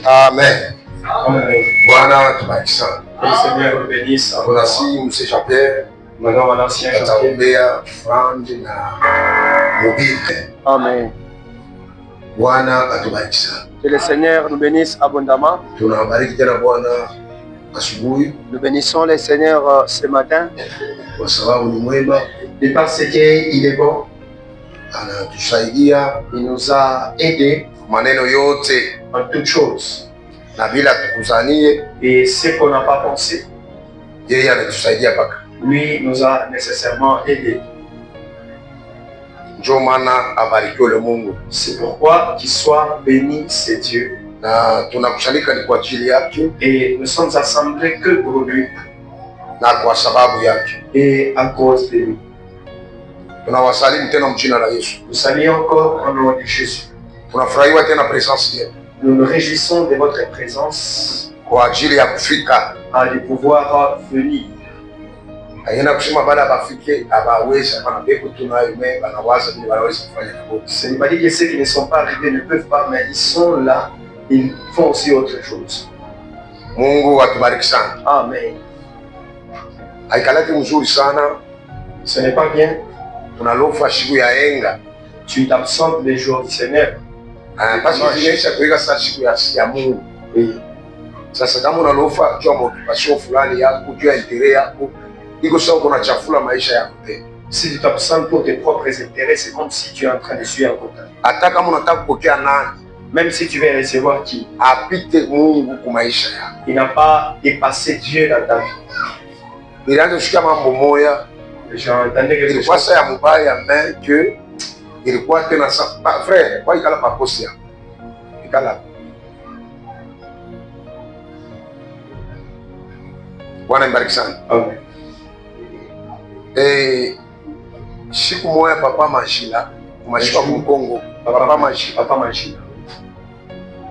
Amen. Amen. Bwana tubariki sana. Que le Seigneur nous bénisse. Tunasi Mzee Jean-Pierre. Maintenant, à l'ancien Jean-Pierre. Ataombea frandi na mobile. Amen. Bwana atubariki sana. Que le Seigneur nous bénisse abondamment. Tunabariki tena Bwana asubuhi. Nous bénissons le Seigneur ce matin. Kwa sababu ni mwema. Et parce qu'il est bon. Anatusaidia. Il nous a aidés. Maneno yote. En toutes choses. Na bila tukuzanie. Et ce qu'on n'a pas pensé. Yeye anatusaidia paka. Lui nous a nécessairement aidés. Ndio maana abarikiwe le Mungu. C'est pourquoi qu'il soit béni c'est Dieu. Na tunakusanyika ni kwa ajili yake. Et nous sommes assemblés que pour lui. Na kwa sababu yake. Et à cause de lui. Tunawasalimu tena mjina la Yesu. Nous saluons encore au nom de Jésus. Tunafurahiwa tena presence yenu. Nous nous réjouissons de votre présence. Kwa ajili ya kufika. À de pouvoir venir. Ayena kusema baada bafike abaweza pana beko tunayo mais banawaza vile wanaweza kufanya kidogo. Ce n'est pas dit que ceux qui ne sont pas arrivés ne peuvent pas, mais ils sont là, ils font aussi autre chose. Mungu atubariki sana. Amen. Haikalaki mzuri sana. Ce n'est pas bien. Tunalofa siku ya enga. Tu t'absentes les jours du Seigneur. Parce que zinesha kuiga saa siku ya Mungu. Sasa kama unalofa jua motivation fulani yako, jua intérêt yako, iko sawa kuna chafula maisha yako tena. Si tu t'absentes pour tes propres intérêts, c'est comme si tu es en train de suivre un compteur. Hata kama unataka kupokea nani, même si tu veux recevoir qui, apite Mungu kwa maisha yako. Il n'a pas dépassé Dieu dans ta vie. Nilianza kusikia mambo moya. J'entendais quelque ilikuwa chose. saa ya mubaya mais que ilikuwa tena sa frère kwa ikala pakosia. Ikala. Bwana mbariki sana. Amen. Siku moja papa Mashila, kumashika kumkongo, papa Mashila.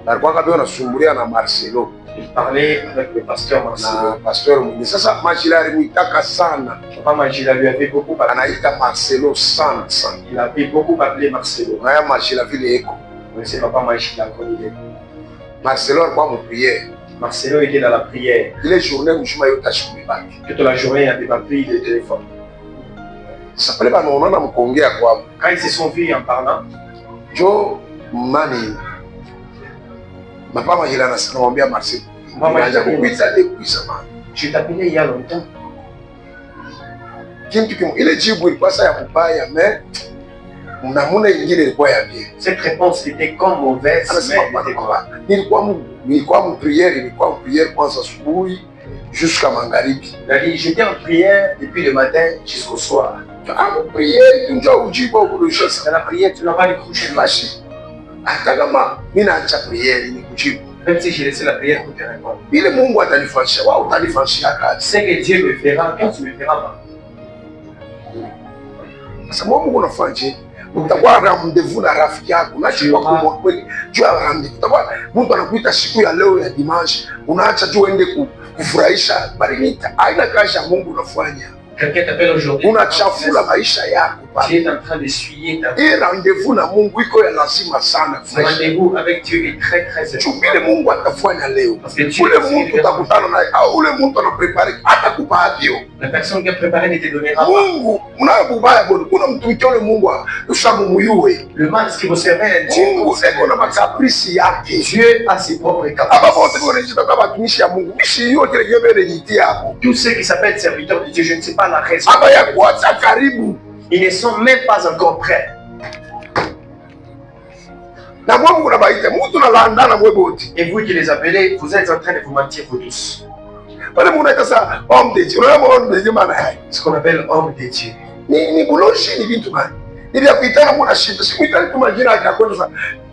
Alikuwa kabisa anasumbulia na Marcelo. Il parlait avec le pasteur Marcelo. Na pasteur mwingine. Sasa Mashila alimuitaka sana. Papa Mashila lui avait beaucoup parlé. Anaita Marcelo sana sana. Il avait beaucoup appelé Marcelo. Na Mashila vile eko. C'est Papa Mashila comme il est. Marcelo alikuwa mu prière. Marcelo était dans la prière. Ile journée mshima yote ashikubaki. Toute la journée, il n'avait pas pris le téléphone. Sasa pale banaonana mkuongea kwa. Quand ils se sont vus en parlant, Jo mani Papa Mashila anamwambia Marcelo. Mama kukuita kuisa man. Je t'appelais il y a longtemps. Kintu kimu ile jibu ilikuwa saa ya kubaya mais mnamuna ingine ilikuwa ya bien. Cette réponse était comme mauvaise, mais nilikuwa mu prière kwanza asubuhi jusqu'à magharibi. J'étais en prière depuis le matin jusqu'au soir. Prière njoo ujibu kurusha. Dans la prière, tu n'as pas décroché. Basi hata kama mimi naacha prière ni kujibu. Même si j'ai laissé la prière pour te répondre. Ile Mungu atanifanyia, wao utanifanyia kazi. C'est que Dieu me fera quand tu me feras pas. Sasa Mungu unafanya utakuwa rendezvous na rafiki yako, unachukua kwa kweli juu ya rendezvous. Utakuwa mtu anakuita siku ya leo ya dimanche, unaacha tu uende kufurahisha barinita. Haina kazi ya Mungu unafanya. Quelqu'un t'appelle aujourd'hui. Unachafula maisha yako. Tu es en train d'essuyer ta vie. Et rendez-vous na Mungu iko ya lazima sana. Rendez-vous avec Dieu est très très important. Chubile Mungu atafanya leo. Parce que Dieu ule mtu utakutana naye au ule mtu anaprepare atakupa hadio. La personne qui a préparé ne te donnera pas. Mungu unayobaya bwana, kuna mtumikia ule Mungu ushamumuyue. Le mal ce qui vous servait Dieu. Mungu eko na makaprisi yake. Dieu a ses propres caprices. Aba wote wanajita kama watumishi ya Mungu. Mishi yote ile yebele jitia hapo. Tous ceux qui s'appellent serviteurs de Dieu, je ne sais pas la raison. Aba ya kuacha karibu. Ils ne sont même pas encore prêts. Et vous qui les appelez, vous êtes en train de vous mentir vous tous. Ce qu'on appelle homme de Dieu.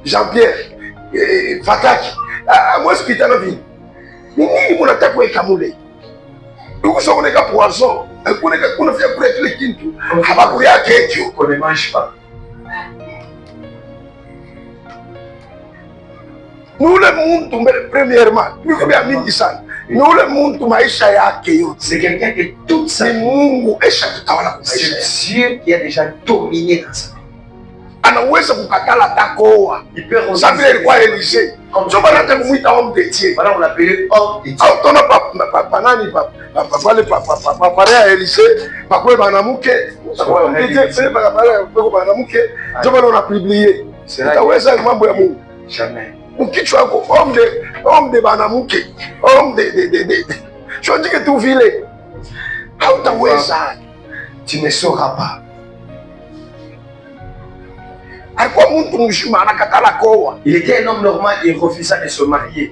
Jean-Pierre, Fataki, moi je suis poisson. On ne mange pas. Nous le monde, premièrement, c'est quelqu'un qui toute sa vie, c'est Dieu qui a déjà dominé dans sa vie. Il peut refuser. comme ndio maana hata kumuita homme de Dieu. Voilà, on l'appelait homme de Dieu. Au tona panani pale pale ya Elise pakwe banamuke sasa pale banamuke ndio maana una publier. Utaweza mambo ya Mungu Jamais. Ukichwa wako homme de banamuke, homme de chonjike tu vile hautaweza. Tu ne sauras pas. Alikuwa mtu mzima anakatala koa. Il était un homme normal, il refusa de se marier.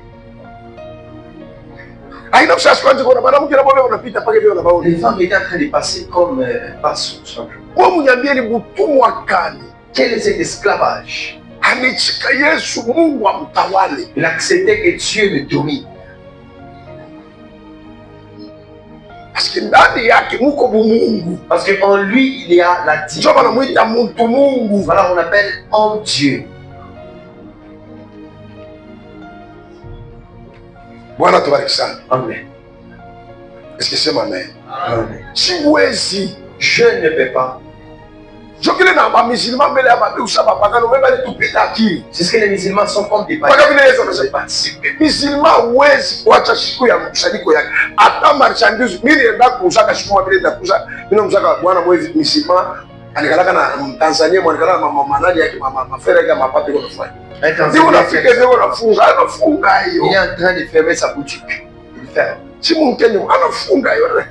Aina msasi kwanza kuna mwanamke na bwana unapita pale vile unabaona. Les femmes étaient en train de passer comme passent simplement. Kwa mnyambie ni butumwa kani. Quel est cet esclavage? Amechika Yesu Mungu amtawale. Il acceptait que Dieu le domine. Parce que ndani yake muko bumungu. Parce qu'en lui, il y a la divinité. Ndio wanamuita mtu Mungu. Voilà, on appelle homme Dieu. Bwana tubariki sana. Amen. Est-ce que c'est amen? Amen. Siwezi. Je ne peux pas. Jokile na ba musulman mbele ya babu usaba pagano mbele ya tupita akili. C'est ce que les musulmans sont comme des Paka païens. vile Yesu anasema. Musulman huwezi kuacha siku ya mkusanyiko yake. Hata marchandise mimi nenda kuuza siku mbele ya kuuza. Mimi namzaka bwana mwezi musulman anikalaka na Tanzania mwanikala mama manani yake mama fere yake mapato kwa kufanya. Ndio unafika ndio unafunga hiyo. Il est en train de fermer sa boutique. Il ferme. Si Mkenya anafunga hiyo.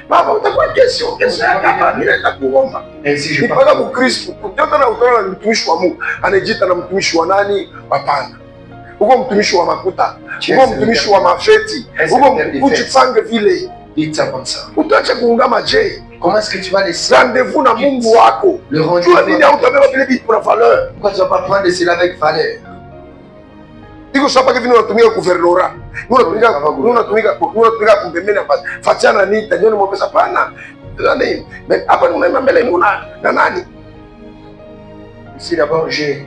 Baba utakuwa kesho hapa ninaenda kuomba. Ainsi je Nipaka parle. Mkristo. Ndio na utaona na mtumishi wa Mungu. Anajiita na mtumishi wa nani? Hapana. Uko mtumishi wa makuta. Uko mtumishi wa mafeti. Uko ujipange vile. Dites ça comme ça. Utaacha kuungama je? Comment est-ce que tu vas laisser Rendez-vous na Mungu wako. le Tu rendez-vous? as dit hautabeba vile vitu na valeur. Pourquoi tu ne vas pas prendre cela avec valeur? Iko sapa hivi unatumia guvernora. Unatumika kumbembeni hapa. Fatiana ni tajoni mwepesa pana. Nani? Hapa unaenda mbele na nani? Ici d'abord j'ai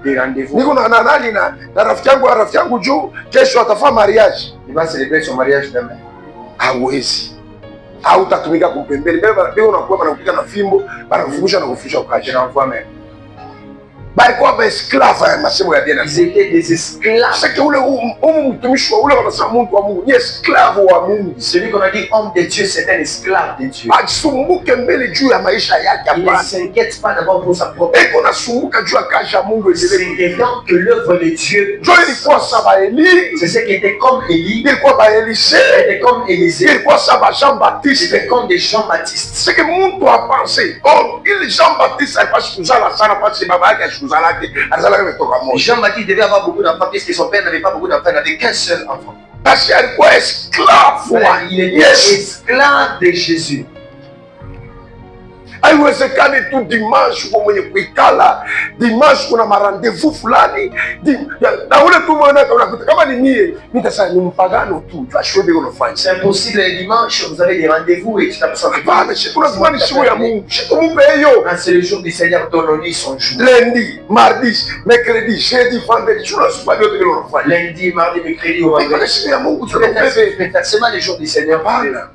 des rendez-vous. Niko na nani na rafiki yangu juu kesho atafanya mariage. Il va célébrer son mariage demain. Hawezi. Hautatumika kumpembeni. Mbele unakuwa banakupiga na fimbo, banakufungusha na kufisha Je ukaje. l'envoie même. Balikuwa ba esclave ya masemo ya dini. Ils étaient des esclaves. Sasa ule mtumishi wa ule wanasema Mungu wa Mungu, ni esclave wa Mungu. Celui qu'on a dit homme de Dieu, c'est un esclave de Dieu. Asumbuke mbele juu ya maisha yake Il ne hapana. s'inquiète pas d'abord pour sa propre. Eko nasumbuka juu ya kazi ya Mungu C'est endelee. évident que l'œuvre de Dieu, Jo ilikuwa saba Eli, c'est ce qui était comme Élie, ilikuwa ba Elise, c'était comme Élisée, ilikuwa saba Jean Baptiste. c'était comme des Jean-Baptiste. C'est que mtu a pensé, oh, il Jean Baptiste alipaswa kuzala sana parce baba yake asikuzalake, alizalaka metoka moja. Jean-Baptiste devait avoir beaucoup d'enfants puisque son père n'avait pas beaucoup d'enfants, il n'avait qu'un seul enfant. Parce qu'il alikuwa esclave Voilà, wa il était Yesu. esclave de Jésus. Haiwezekani tu dimanche kwa mwenye kuikala dimanche kuna marandevous fulani na ule tu mwana unakuta kama ni mie nitasema ni mpagano tu twashwebe unafanya. C'est impossible le dimanche, vous avez des rendez-vous et tu t'as besoin de Hapana, unasema ni siku ya Mungu. Tumpe hiyo. c'est le jour du Seigneur, donne-lui son jour. Lundi, mardi, mercredi, jeudi, vendredi, tunasema vyote vile unafanya. Lundi, mardi, mercredi ou Ni vendredi. siku ya Mungu Tu peux tunapebe. faire seulement les jours du Seigneur. Hapana.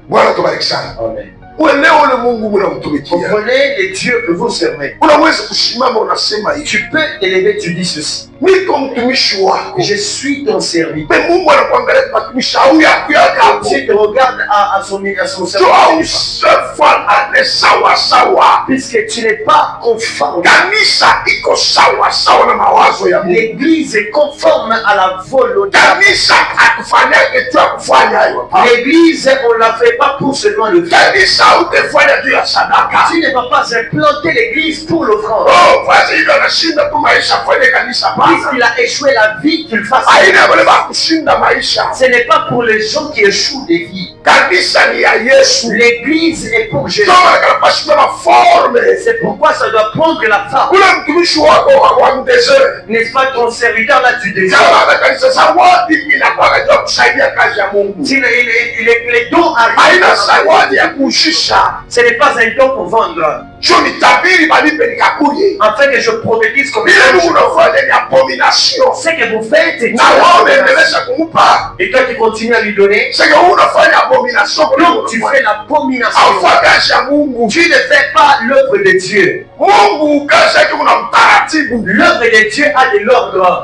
Bwana tubariki sana. Amen. Uelewe ule Mungu unamtumikia. Comprenez les dieux que vous servez. Unaweza kusimama unasema hivi. Tu peux t'élever, tu dis ceci. Niko mtumishi wako. Je suis ton serviteur. Mais Mungu anakuangalia mtumishi au yako yako. Dieu te regarde à son Tu serviteur. usifanane sawa sawa. Puisque tu n'es pas conforme. Kanisa iko sawa sawa na mawazo ya Mungu. L'église est conforme à la volonté. Kanisa hakufanyake tu akufanya hiyo. L'église, on ne la fait pas pour seulement le faire. Kanisa utafanya juu ya sadaka. Tu ne vas pas implanter l'église pour l'offrande. Oh, basi hivyo anashinda tu maisha kwenye kanisa bana. Puisqu'il a échoué la vie, qu'il fasse. Haina wale ba kushinda maisha. Ce n'est pas pour les gens qui échouent des vies. Kanisa ni ya Yesu. L'église est pour Jésus. Kama kanapashika na forme. C'est pourquoi ça doit prendre la forme. Ule mtumishi wako wa mdesert. N'est-ce pas ton serviteur là, tu désires? Kama kanisa zawadi inakuwa ndio kusaidia kazi ya Mungu. Les dons Haina arrivent. zawadi ya kushusha. Ce n'est pas un don pour vendre. Sio nitabiri balipe nikakuye. Afin que je prophétise comme Ile ça. Mungu unafanya ni abomination. Ce que vous faites, Na wao unaendelea kumupa. et toi tu continues à lui donner. Sasa unafanya abomination. abomination. Donc tu fais l'abomination. Haufuati kazi ya Mungu. Tu ne fais pas l'œuvre de Dieu. Mungu kazi yake kuna utaratibu. L'œuvre de Dieu a de l'ordre.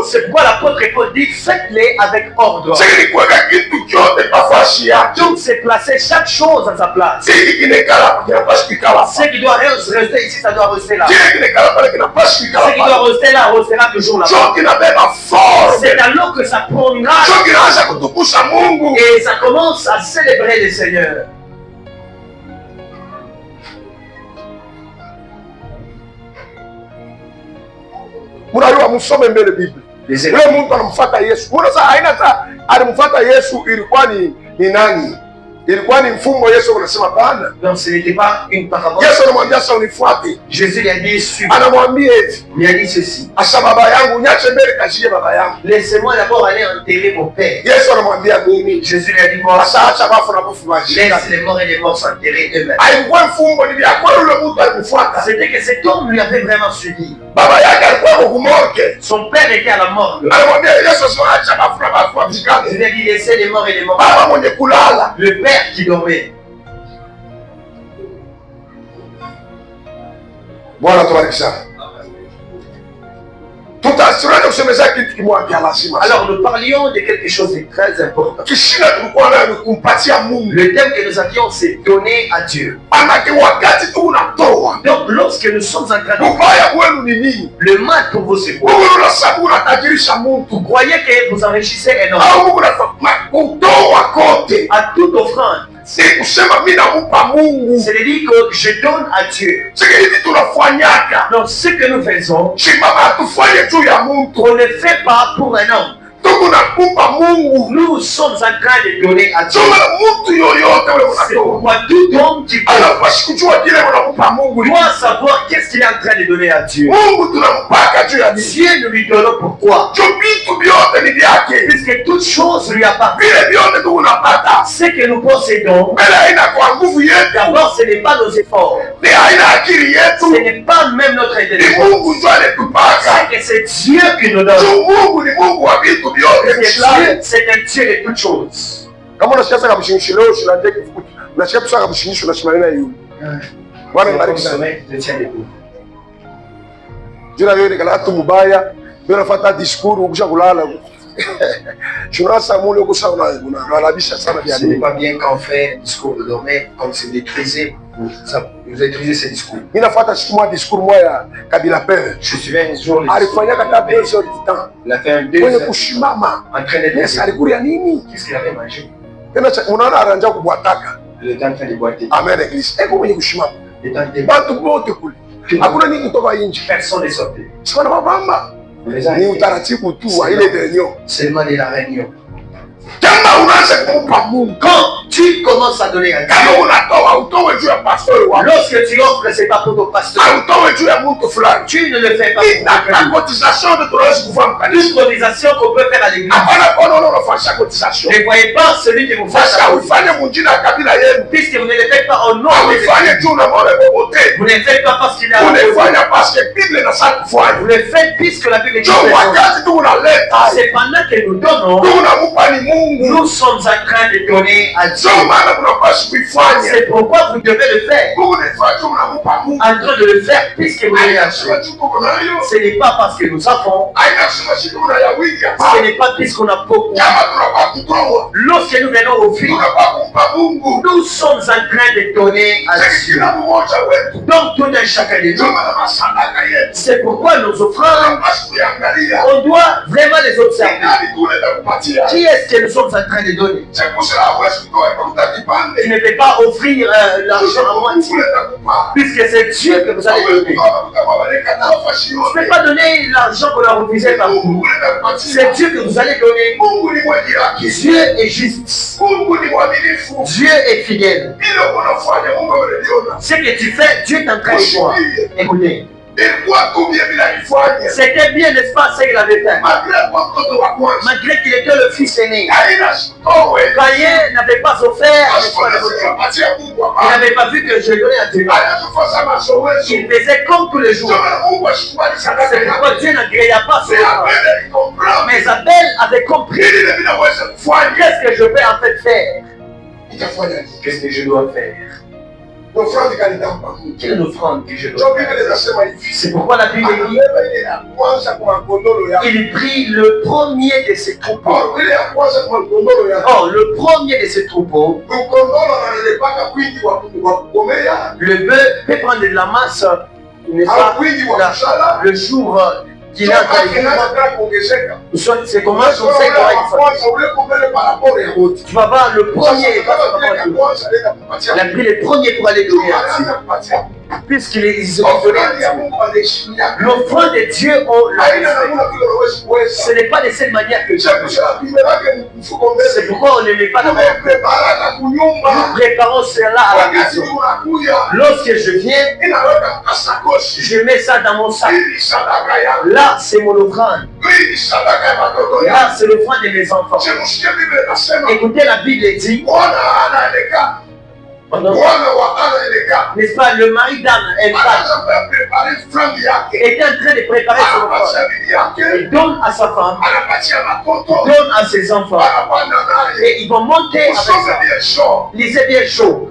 C'est pourquoi l'apôtre Paul dit faites-les avec ordre. Donc c'est placer chaque chose à sa place. Ce qui doit rester ici, ça doit rester là. Ce qui doit rester là, restera toujours là. C'est alors que ça prend une âge. Et ça commence à célébrer le Seigneur. Unajua msome mbele Biblia. Yule mtu anamfuata Yesu. Mbona sasa haina hata alimfuata Yesu ilikuwa ni nani? Ilikuwa ni mfumo Yesu anasema bana. Non, ce n'était pas une parabole. Yesu anamwambia sasa unifuate. Jésus lui a dit suis. Anamwambia hivi. Il a dit ceci. Asa baba yangu niache mbele kashie baba yangu. Laissez-moi d'abord aller enterrer mon père. Yesu anamwambia mimi. Jésus lui a dit moi. Asa acha bafu na bafu maji. Laisse les morts et les morts s'enterrer eux-mêmes. Alikuwa mfumo ni ya kwa yule mtu alimfuata. C'était que cet homme lui avait vraiment suivi. Baba yake alikuwa kumorke. Son père était à la morgue. Anamwambia Yesu sasa acha bafu na bafu mjikane. Il a dit laissez les morts et les morts. Baba mwenye kulala. Le père qui dormait. Bwana tubariki sana. Tutaasirani kusemeza kitu kimoja lazima. Alors nous parlions de quelque chose de très important. Kishina tulikuwa nayo kumpatia Mungu. Le thème que nous avions c'est donner à Dieu. Anake wakati tu unatoa. Donc lorsque nous sommes en train de ubaya wenu ni nini? Le mal pour vous c'est quoi? Mungu unasabu unatajirisha mtu. Vous croyez que vous enrichissez un homme. Au Mungu unafanya kutoa kote. À toute offrande. C'est kusema mimi namupa Mungu. C'est de dire que je donne à Dieu. C'est que hivi tunafanyaka. Donc ce que nous faisons, on ne fait pas pour un homme. Nous sommes en train de donner à Dieu. C'est pourquoi tout homme qui doit savoir qu'est-ce qu'il est en train de donner à Dieu. Dieu nous lui donnons pourquoi? Puisque toute chose lui appartient. Ce que nous possédons, d'abord ce n'est pas nos efforts. Ce n'est pas même notre intelligence. C'est que c'est Dieu qui nous donne. C'est un Dieu de toutes choses. Kama unasikia sasa kabishinisho leo usilandie kifukuti. Unasikia tu sasa kabishinisho na shimana hiyo. Bwana mbariki sana. Jina yeye nikala tu mubaya, ndio nafuata discours ukisha kulala. Tunasa mule ukisha unalabisha sana vya nini. Ce n'est pas bien quand on fait un discours de dormir comme c'est maîtrisé. Vous utilisez ce discours. Mimi nafuata siku moja discours moja Kabila Père. Je suis un jour alifanya kata 2 heures du temps. Il a fait un 2 heures. Kwenye kushimama. Entraîné de Yesu alikulia nini? Qu'est-ce qu'il avait mangé? Tena unaona aranja kubwataka. Il était en train de boiter. Amen église. Eko mwenye kushimama. Il était en train de batu bote kule. Hakuna nini kutoka nje. Personne n'est sorti. Sasa mabamba. Ni utaratibu tu wa ile réunion. Seulement de la réunion. Kama unaanza kumpa Mungu, quand tu commences à donner à Dieu, kama unatoa utoe juu ya pastor wako. Lorsque tu offres, c'est pas pour ton pasteur. Utoe juu ya mtu fulani. Tu ne le fais pas pour la cotisation de tunaweza kufanya kanisa. Une cotisation qu'on peut faire à l'église. Hapana kono unafanya cotisation. Ne voyez pas celui qui vous fait ça. Ufanye mjina ya kabila yenu. Puisque vous ne le faites pas au nom de Dieu. Ufanye tu na mole bobote. Vous ne le faites pas parce qu'il a. Vous le faites parce que Bible na ça kufanya. Vous le faites puisque la Bible dit. C'est pendant que nous donnons. Tunamupa ni Mungu. Nous sommes en train de donner à Dieu. C'est pourquoi vous devez le faire. En train de le faire puisque vous l'avez acheté. Ce n'est pas parce que nous avons. Ce n'est pas puisqu'on a beaucoup. Lorsque nous venons offrir, nous sommes en train de donner à Dieu. Donc tout un chacun de nous. C'est pourquoi nos offrandes, on doit vraiment les observer. Qui est-ce que nous sommes en train de donner? Tu ne peux pas offrir l'argent à moitié, puisque c'est Dieu que vous allez donner. Tu ne peux pas donner l'argent qu'on a refusé par vous. C'est Dieu que vous allez donner. Dieu est juste. Dieu est fidèle. Ce que tu fais, Dieu est en train de voir. Écoutez. C'était bien, n'est-ce pas, ce qu'il avait fait. Malgré qu'il était le fils aîné. Caïn n'avait pas offert, n'est-ce pas, le motif. Il n'avait pas vu que je donnais à Dieu. Il faisait comme tous les jours. C'est pourquoi Dieu n'agréa pas cela. Mais Abel avait compris. Qu'est-ce que je vais en fait faire? Qu'est-ce que je dois faire? Quelle est l'offrande que je dois faire? C'est pourquoi la Bible dit il prit le premier de ses troupeaux. Or, le premier de ses troupeaux, le bœuf peut prendre de la masse, n'est-ce pas, le jour qu'il a c'est comment on sait tu vas voir le premier. Il a pris le premier pour aller donner à Dieu. Puisqu'ils ont donné à Dieu. L'offrande de Dieu, ce n'est pas de cette manière que Dieu. C'est pourquoi on ne met pas la main. Nous préparons cela à la maison. Lorsque je viens, je mets ça dans mon sac. Là, c'est mon offrande. Là, c'est l'offrande de mes enfants. Écoutez, la Bible dit, n'est-ce pas, le mari d'Anne était en train de préparer son offrande. Il donne à sa femme, il donne à ses enfants, et ils vont monter avec ça. Lisez bien chaud.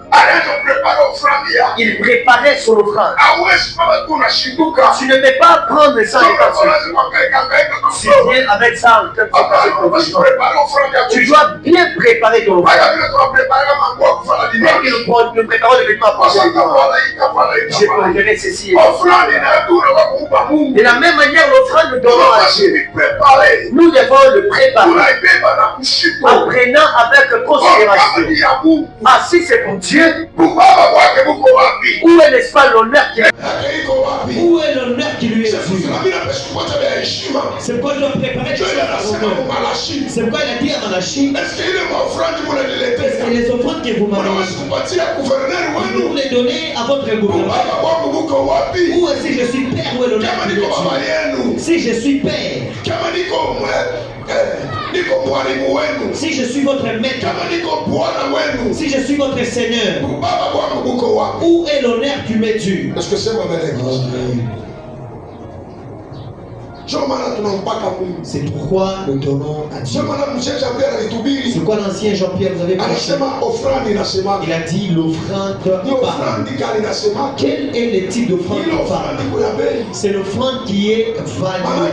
Il préparait son offrande. Tu ne peux pas prendre ça et pas tu viens avec ça en tant que tu dois bien préparer ton offrande. Nous préparons le vêtement pour je préférais ceci. De la même manière, l'offrande nous donnons à Dieu. Nous devons le préparer. Apprenant avec considération. Ah, si c'est pour Dieu, où est, n'est-ce pas, l'honneur qui où est l'honneur qui lui est dû? C'est pourquoi je dois préparer tout ça. C'est pourquoi il a dit à Malachie, est-ce que les offrandes que vous m'avez vous les donnez à votre gouvernement? Ou si je suis père, où est l'honneur qui lui est dû? Si je suis père, si je suis votre maître, si je suis votre seigneur, où est l'honneur qui m'est dû? Est-ce que c'est ma belle église? C'est pourquoi nous donnons à Dieu. C'est quoi l'ancien Jean-Pierre vous avez prêché? Il a dit l'offrande. Quel est le type d'offrande? C'est l'offrande qui est value.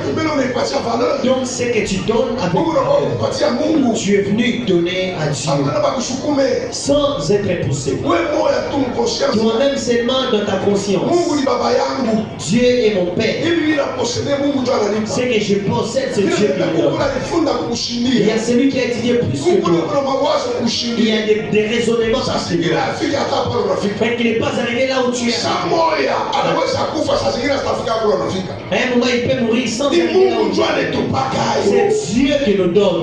Donc ce que tu donnes avec valeur. Tu es venu donner à Dieu sans être poussé. Toi-même seulement dans ta conscience. Dieu est mon Père. C'est que je possède ce Dieu qui me donne. Il y a celui qui a étudié plus que toi. Il y a des raisonnements plus que toi. Mais qu'il n'est pas arrivé là où tu es. À un moment, il peut mourir sans arriver là où tu es. C'est Dieu qui nous donne.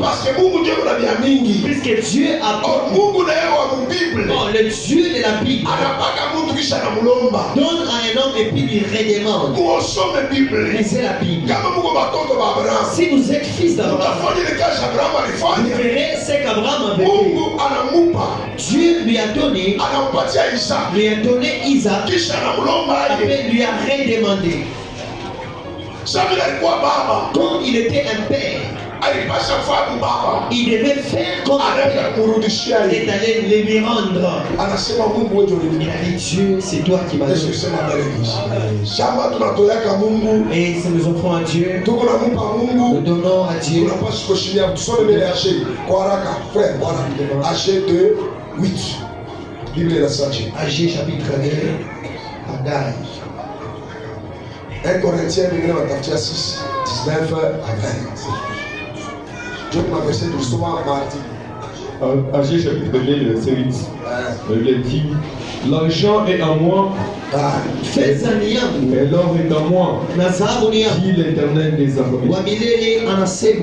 Puisque Dieu a le Dieu de la Bible donne à un homme et puis lui redemande. Lisez la Bible. Si vous êtes fils d'Abraham, vous verrez ce qu'Abraham avait fait. Dieu lui a donné Isaac, après lui a redemandé. Quand il était un père, il devait faire comme il est allé les rendre. Il a dit Dieu, c'est toi qui m'as donné. Et si nous offrons à Dieu, nous donnons à Dieu. AG chapitre 2, Agai. 1 Corinthiens 6, 19 à 20. Dieu m'a versé doucement mardi. AG chapitre 2, verset 8. Il dit, l'argent est à moi, et l'or est à moi, dit l'Éternel des armées. L'argent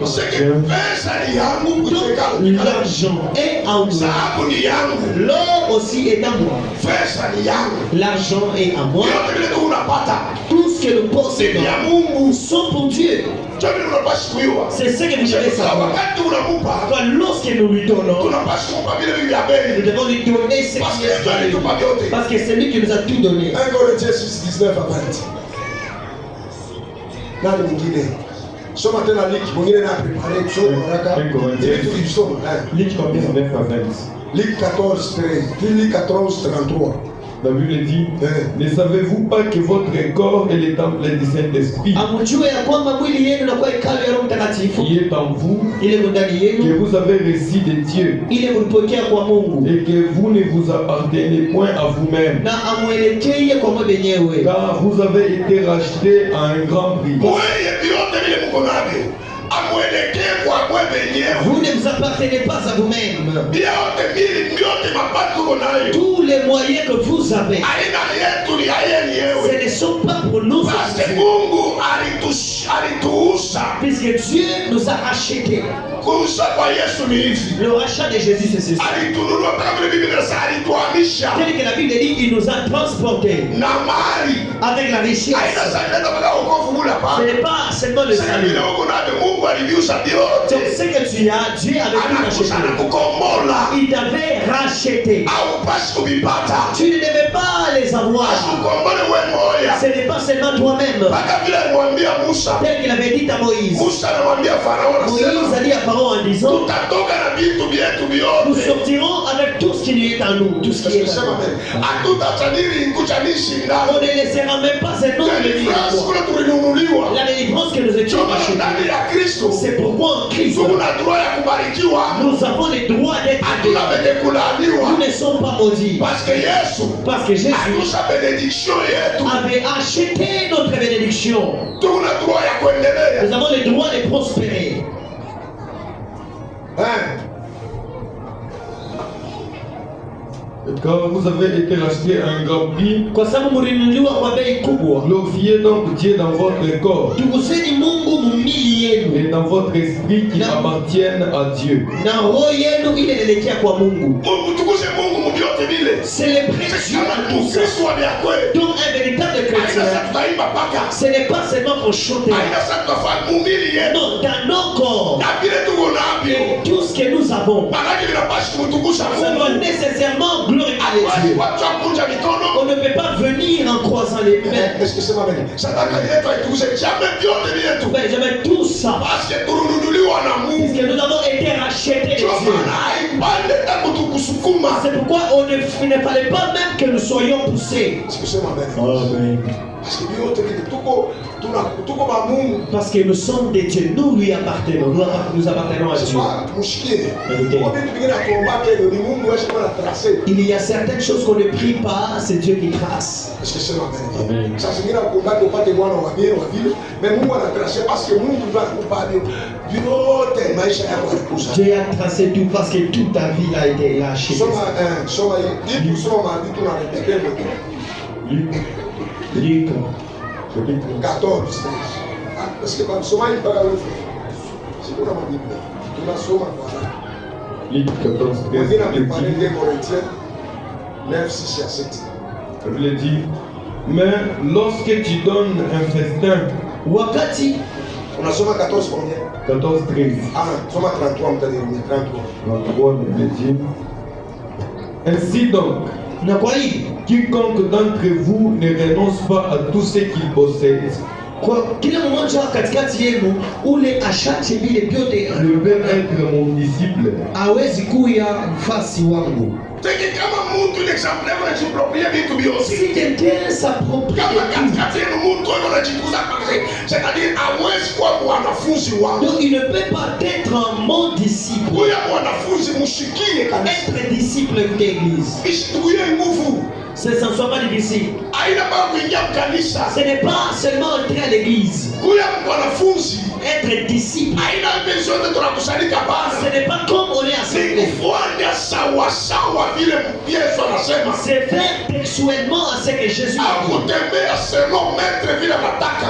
est à moi, l'or aussi est à moi. L'argent est à moi. Tout ce que nous possédons sont pour Dieu. C'est ce que vous devez savoir. Quand lorsque nous lui donnons, nous devons lui donner ce qui est donné. Parce que c'est lui qui nous a tout donné. 1 Corinthiens 6, 19 à 20. Nani mwingine? Soma tena Luc, mwingine na préparé kusoma haraka. Ili tulisoma. Luc 19 à 20. Luc 14, 13. Puis Luc 14, 33. La Bible dit, ne savez-vous pas que votre corps est le temple du Saint-Esprit Hamjui ya kwamba mwili yenu unakuwa hekalu ya Roho Mtakatifu qui est en vous, ile ndani que yenu vous avez reçu de Dieu ile mlipokea kwa Mungu et que vous ne vous appartenez point à vous-même, na amwelekee kwa mwe wenyewe, car vous avez été rachetés à un grand prix. Vous ne vous appartenez pas à vous-même. Tous les moyens que vous avez, ce ne sont pas pour nous, puisque Dieu nous a rachetés. Le rachat de Jésus, c'est ceci. Tel que la Bible dit, il nous a transportés avec la richesse. Ce n'est pas seulement le salut. Donc ce que tu as, Dieu avait tout racheté. Il t'avait racheté. Tu ne devais pas les avoir. Ce n'est pas seulement toi-même. Tel qu'il avait dit à Moïse. Moïse a dit à Pharaon en disant, nous sortirons avec tout ce qui est en nous. Tout ce qui est en nous. On ne laissera même pas cet autre délivrance. La délivrance que nous étions rachetés. C'est pourquoi en Christ, nous avons le droit d'être bénis. Nous ne sommes pas maudits. Parce que Jésus avait acheté notre bénédiction. Nous avons le droit de prospérer. Quand vous avez été rachetés à un grand prix, glorifiez donc Dieu dans votre corps et dans votre esprit qui appartiennent à Dieu. Célébrez Dieu en tout ça. Donc un véritable chrétien, ce n'est pas seulement pour chanter. Non, dans nos corps, et tout ce que nous avons, ça doit nécessairement glorifier Dieu. On ne peut pas venir en croisant les mains. J'aime tout ça. Parce que nous avons été rachetés de Dieu. C'est pourquoi il ne fallait pas même que nous soyons poussés. Parce que nous sommes des dieux, nous lui appartenons, nous appartenons à Dieu. Il y a certaines choses qu'on ne prie pas, c'est Dieu qui trace. Dieu a tracé tout parce que toute ta vie a été lâchée. Luc 14. Parce que quand Soma il parle, c'est pour la Bible. Tu vas Soma voilà. Luc 14. On a préparé 2 Corinthiens 9, 6 à 7. La Bible dit, mais lorsque tu donnes un festin, wakati, on a Soma 14 combien? 14, 13. Ah, Soma 33, on t'a dit 33. 33, la Bible dit, ainsi donc, quiconque d'entre vous ne renonce pas à tout ce qu'il possède kila mmoja katikati yenu ule achache vile vyote ne peut être mon disciple. Hawezi kuya mfasi wangu. Si quelqu'un s'approprie donc il ne peut pas être mon disciple. Être disciple de l'église, c'est sans soi pas des disciples. Ce n'est pas seulement entrer à l'église. Être disciple, ce n'est pas comme on est assemblé. C'est faire textuellement à ce que Jésus a dit.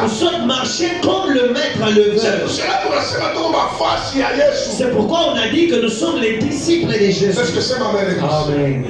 Nous sommes marchés comme le maître à l'œuvre. C'est pourquoi on a dit que nous sommes les disciples de Jésus. Amen.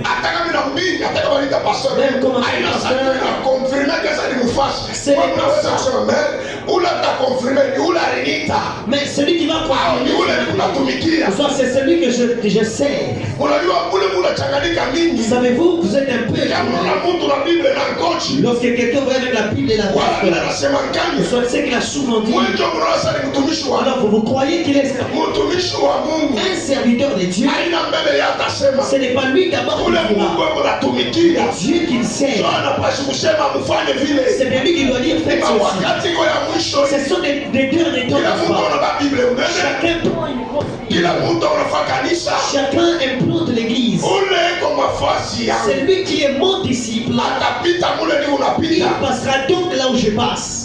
pastor Même comme un aina pasteur. sana confirmer que ça ni mfasi. C'est Kwa les unaweza pasteurs. kusema mais ula ta confirmer ni ula alinita. Mais celui qui va Au ni ule confirmer, tunatumikia. soit c'est celui que je sais. Unajua ule mnachanganyika mingi. Savez-vous, vous êtes un peu. Kama una mtu na Biblia na kochi. Lorsque quelqu'un va avec la Bible et la Wala Bible, anasema ngani. soit c'est qu'il a souvent dit. Wewe ndio mnaweza ni mtumishi wa Alors vous croyez qu'il est mtumishi wa Mungu. un serviteur de Dieu? Aina mbele ya atasema. Ce n'est pas lui d'abord qui Ule dira. Mungu mnatumikia. C'est Dieu qui le sait. Sio anapaswa kusema mfanye vile. C'est bien lui qui doit dire faites Kwa ceci. wakati ya mwisho Ce sont des derniers temps. kila mtu ana Biblia mbele. Chacun prend une grosse Kila Bible. mtu anafanya kanisa. Chacun implante l'église. Ule kwa mafasi yangu. C'est lui qui est mon disciple. Atapita mule ni Il unapita. passera donc là où je passe.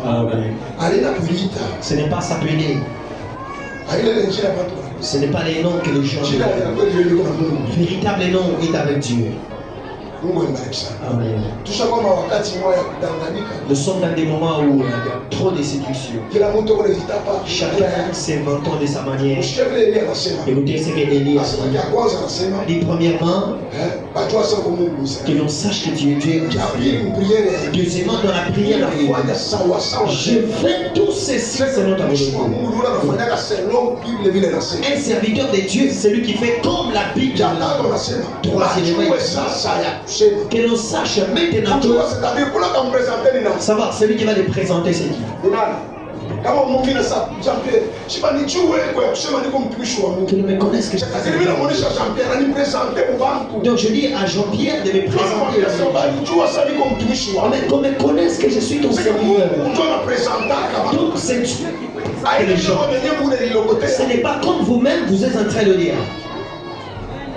Amen. Alina kuita. Ce n'est pas s'appeler. Aina ile njia watu. Ce n'est pas les noms que les gens Njia ya donnent. kweli ndio kuna Mungu. Le véritable nom est avec Dieu. Mungu amebariki sana. Amen. Tushakwama wakati mmoja kudanganyika. Nous sommes dans des moments où il y a trop de séduction. Kila mtu kuna vitapa. Chacun s'inventant de sa manière. Mshikile Elia anasema. Écoutez ce que Élie a Anasema dit. ya kwanza anasema. Il dit premièrement, Bajua sasa kwa Mungu que sana. l'on sache que Dieu est Dieu. Ya pili mpriere. Deuxièmement, dans la prière, Inafanya sawa sawa. je fais tout ceci selon ta volonté. Mungu ndio anafanya selon Biblia vile inasema. Un serviteur de Dieu, c'est celui qui fait comme la Bible. Ya tano anasema. Troisièmement, Bajue sasa ya kusema. que l'on sache maintenant Kujua que c'est-à-dire kuna kumpresenter ni nani? savoir celui qui va les présenter c'est qui. Ni nani? Kama mwingine sasa Jean-Pierre, shiba nijue kwa kusema niko mtumishi wa Mungu. Qu'ils me connaissent que je Sasa mimi namuonesha Jean-Pierre anipresente mbantu. Donc je dis à Jean-Pierre de me présenter. Nijua sasa niko mtumishi wa Mungu. Mais qu'on me connaisse que je suis ton C'est que serviteur. Mungu ndio anapresentaka. Donc c'est Dieu qui présente les gens. gens. Ce n'est pas comme vous-même vous êtes en train de dire.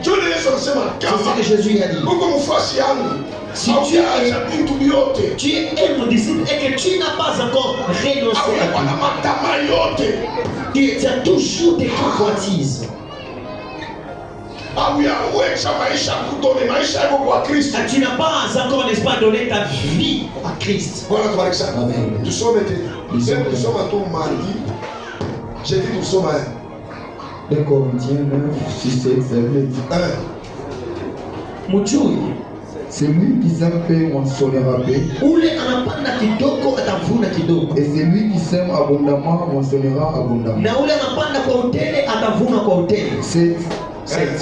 Yesu anasema C'est ce que Jésus a dit. Mungu mfuasi yangu. Si tu tu as vitu vyote, Tu es mon disciple et que tu n'as pas encore renoncé à wana tout. matama yote, Tu as toujours des convoitises. au ya uweza maisha kutone maisha yako kwa Kristo. Et tu n'as pas encore, n'est-ce pas, donné ta vie à Christ. Bwana tubariki sana. Amen. Tusome tena. Tusome tu mardi. J'ai dit tusome 1 Corinthiens 9, 6, 7, 7. Mujui Celui qui sème paix moissonnera paix, ule anapanda kidogo atavuna kidogo, et celui qui sème abondamment moissonnera abondamment. na ule anapanda kwa utele atavuna kwa utele. C'est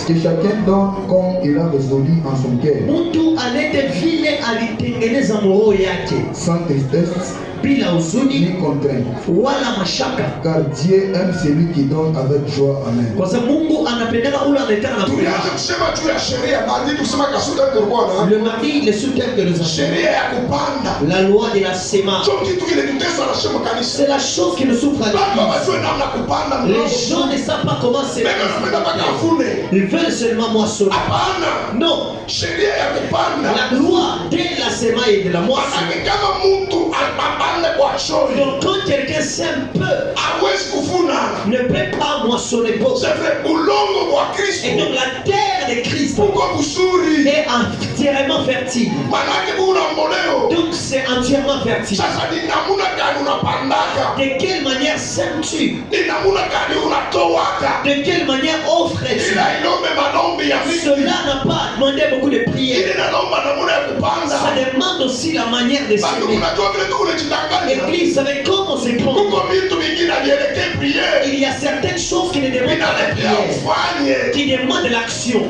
que chacun donne comme il a résolu en son cœur, Mtu alete vile alitengeneza moyo yake sans tristesse bila ni huzuni contrainte. wala mashaka, Car Dieu aime celui qui donne avec joie. Amen. kwa sababu Mungu anapendana ule anayetaka na tulianza furaha. kusema juu ya sheria mardi, tusema kasuda tulikuwa na Le mardi, le sous-thème que nous avons, sheria ya kupanda. la loi de la sémence, Sio kitu kile tutesa na shema kanisa. c'est la chose qui nous souffre à Baba l'église. wajue namna kupanda Les mdogo. gens ne savent pas comment c'est. Bega napenda mpaka afune. Ils veulent seulement moissonner. Hapana. Non, Sheria ya kupanda. la loi de la sémence et de la moisson. Manake kama mtu apande kwa choyo, Donc quand quelqu'un sème peu, hawezi kuvuna. ne peut pas moissonner beaucoup. C'est vrai, ulongo wa Kristo Et donc la terre de Christ uko mzuri. est entièrement fertile. Manake una mboleo. Donc c'est entièrement fertile. Sasa ni namuna gani unapandaka? De quelle manière sèmes-tu? Ni namuna gani unatoaka? De quelle manière offres-tu? Ila ilombe maombi ya mingi. Cela n'a pas demandé beaucoup de prières. Ile nalomba namuna ya kupanda. Ça demande aussi la manière de Bado s'aimer. unajua vile tu unajidanganya. L'église savait comment se prendre. Kuko vitu vingine havielekei priere. Il y a certaines choses qui ne demandent pas la Vinaletea prière, ufanye. qui demandent l'action.